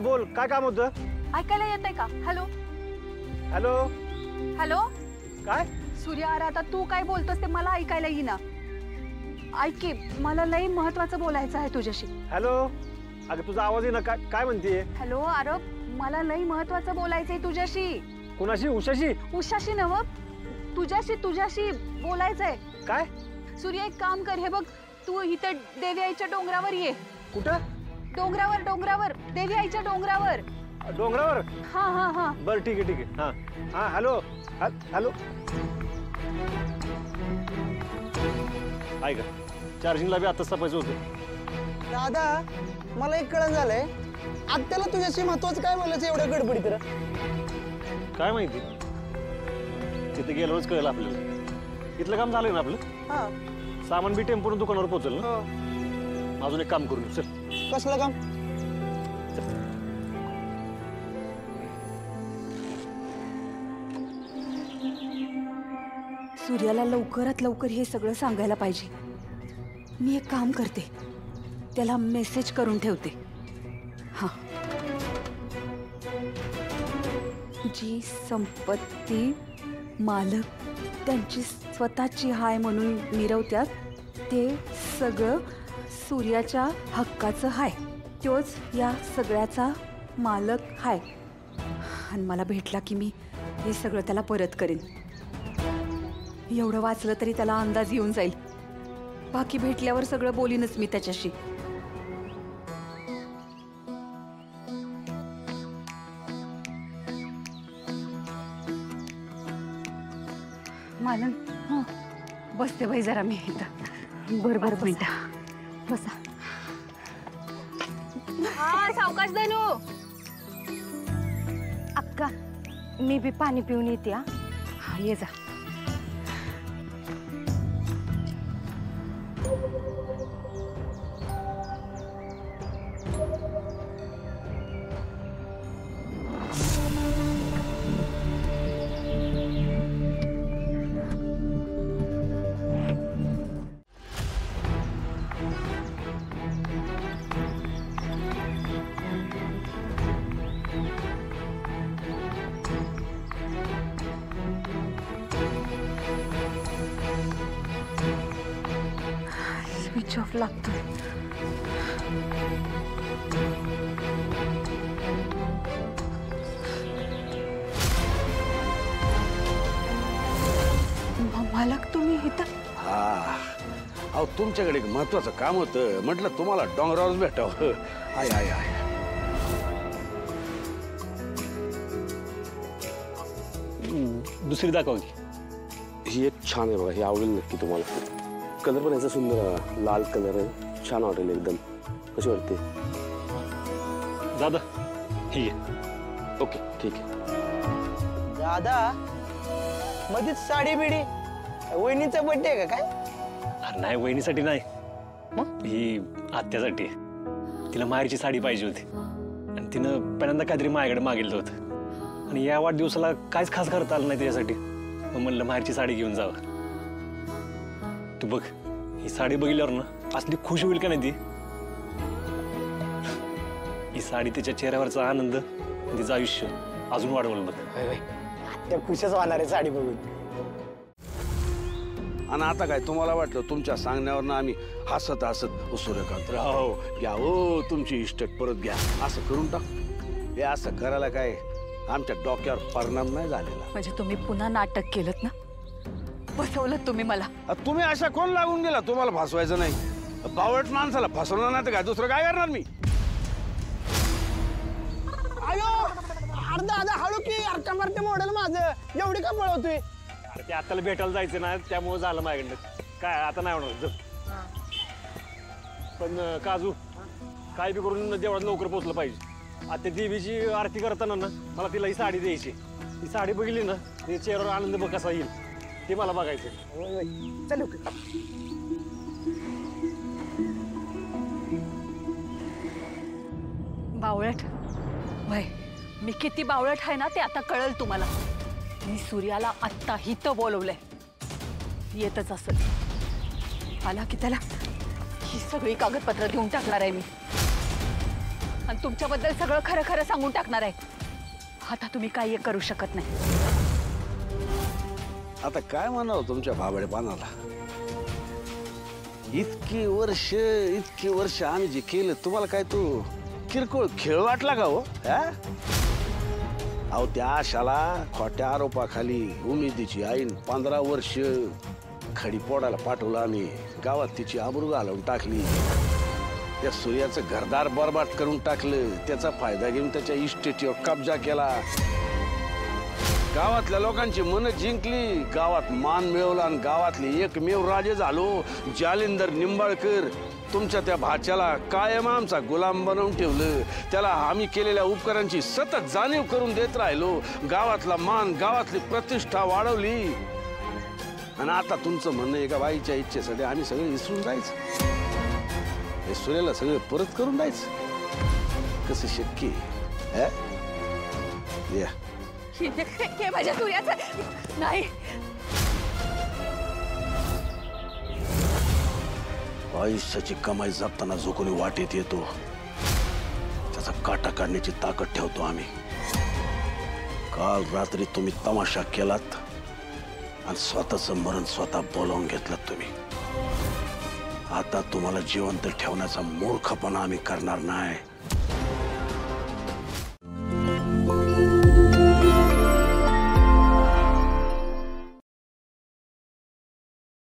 बोल, काय काम होतं? ऐकायला येतंय का? Hello hello hello. काय? सूर्या, अरे आता तू काय बोलतोस ते मला ऐकायला येईना. ऐक की, मला लई महत्वाचं बोलायचं आहे तुझ्याशी. हॅलो. अगं तुझा आवाज येईना. काय म्हणतेय? हॅलो. अरे मला लई महत्वाचं बोलायचंय तुझ्याशी. कुणाशी? उषाशी? उषाशी नव, तुझ्याशी बोलायचंय. काय? सूर्या, एक काम कर, हे बघ, तू इथे देवी आईच्या डोंगरावर ये. कुठं? डोंगरावर, देवी आईच्या डोंगरावर. डोंगरावर? हा हा हा. बर ठीक आहे. हा हा. Hello hello. ऐका, चार्जिंगला बी आता सपायचं होतं. दादा, मला एक कळण झालंय, आत्याला तुझ्याशी महत्वाचं काय बोलायचं एवढं गडबडीत रे? काय माहिती, तिथे गेल्यावरच कळलं आपल्याला. इथलं काम झालंय ना आपलं. हा. सामान बी टेम्पोनं दुकानावर पोहोचल ना. हो. अजून एक काम करू. चल. कसलं काम? सूर्याला लवकरात लवकर हे सगळं सांगायला पाहिजे. मी एक काम करते, त्याला मेसेज करून ठेवते. हा. जी संपत्ती मालक त्यांची स्वतःची हाय म्हणून मिरवत्यात, ते सगळं सूर्याच्या हक्काचं हाय. तोच या सगळ्याचा मालक हाय. आणि मला भेटला की मी हे सगळं त्याला परत करेन. एवढं वाचलं तरी त्याला अंदाज येऊन जाईल. बाकी भेटल्यावर सगळं बोलीनच मी त्याच्याशी. मालन, बसते बाई जरा मी इथं. बरं मिनिटं बसा. हा, सावकाश धनू. अक्का, मी बी पाणी पिऊन येते. हा, ये जा. स्विच ऑफ लागतोय. मालक, तुम्ही इथं? हा, अहो तुमच्याकडे एक महत्वाचं काम होतं, म्हटलं तुम्हाला डोंगरावरच भेटावं. I I I. दुसरी दाखव की. ही एक छान आहे बघा, ही आवडेल नक्की तुम्हाला. कलर पण याचा सुंदर आहे, लाल कलर आहे, छान वाटेल एकदम. कशी वाटते दादा? ही आहे. ओके ठीक आहे. दादा, मध्येच साडी बिडी, वहिनीचा बर्थडे आहे का काय? अरे नाही, वहिनीसाठी नाही, ही आत्यासाठी आहे. तिला माहेरची साडी पाहिजे होती आणि तिनं पहिल्यांदा काहीतरी माझ्याकडे मागितलं होतं. आणि या वाढदिवसाला काहीच खास करता आलं नाही त्याच्यासाठी. मग म्हणलं माहेरची साडी घेऊन जावं. तू बघ, ही साडी बघितल्यावर ना असली खुश होईल का नाही ती. ही साडी तिच्या चेहऱ्यावरचा आनंद, तिचं आयुष्य अजून वाढवलं बघ. त्या खुशच होणार आहे साडी बघून. आणि आता काय तुम्हाला वाटलं तुमच्या सांगण्यावर आम्ही हसत सूर्यकांत राव घ्या हो तुमची इस्टेट परत घ्या असं करून टाक. हे असं करायला काय आमच्या डोक्यावर परिणाम नाही झालेला. म्हणजे तुम्ही पुन्हा नाटक केलं ना? फसवलं तुम्ही मला. तुम्ही अशा कोण लागून गेला? तुम्हाला फसवायचं नाही. बावट माणसाला फसवलं नाही तर काय दुसरं काय करणार मी? अयो, अरे दादा हळू की, अर्का मारते मॉडेल माझं, एवढी का पळवतोय? अरे ते आत्ताला भेटायला जायचं ना, त्यामुळे झालं माझ्याकडनं. काय आता नाही होणार. पण काजू, काय बी करून देवळात लवकर पोहोचलं पाहिजे. आता देवीची आरती करताना ना मला तिला ही साडी द्यायची. ही साडी बघितली ना, ते चेहऱ्यावर आनंद बघ कसा येईल ते मला बघायचं. चल. बावळट वय, मी किती बावळट आहे ना ते आता कळलं तुम्हाला. मी सूर्याला आत्ता हिथं बोलवलंय. येतच असेल. आला की त्याला ही सगळी कागदपत्र देऊन टाकणार आहे मी. आणि तुमच्याबद्दल सगळं खरं खरं सांगून टाकणार आहे. आता तुम्ही काही करू शकत नाही. आता काय म्हणावं तुमच्या भाबडेपणाला. इतकी वर्ष आम्ही जे केलं तुम्हाला काय तो किरकोळ खेळ वाटला का हो? अहो त्या आशाला खोट्या आरोपाखाली उमेदीची आईन 15 वर्ष खडी पोडायला पाठवलं आणि गावात तिची आबरू घालवून टाकली. त्या सूर्याचं घरदार बरबाद करून टाकलं. त्याचा फायदा घेऊन त्याच्या इस्टेटीवर कब्जा केला. गावातल्या लोकांची मन जिंकली, गावात मान मिळवला आणि गावातले एकमेव राजे झालो. जालिंदर निंबाळकर तुमच्या त्या भाच्याला कायम आमचा गुलाम बनवून ठेवलं. त्याला आम्ही केलेल्या उपकारांची सतत जाणीव करून देत राहिलो. गावातला मान, गावातली प्रतिष्ठा वाढवली. आणि आता तुमचं म्हणणं एका बाईच्या इच्छेसाठी आम्ही सगळे विसरून जायचं, हे सूर्याला सगळं परत करून द्यायचं? कसं शक्य आहे? या हे माझ्या सूर्याचं नाही. आयुष्याची कमाई जपताना जो कोणी वाटेत येतो त्याचा काटा काढण्याची ताकद ठेवतो आम्ही. काल रात्री तुम्ही तमाशा केलात आणि स्वतःचं मरण स्वतः बोलावून घेतलं तुम्ही. आता तुम्हाला जिवंत ठेवण्याचा मूर्खपणा आम्ही करणार नाही.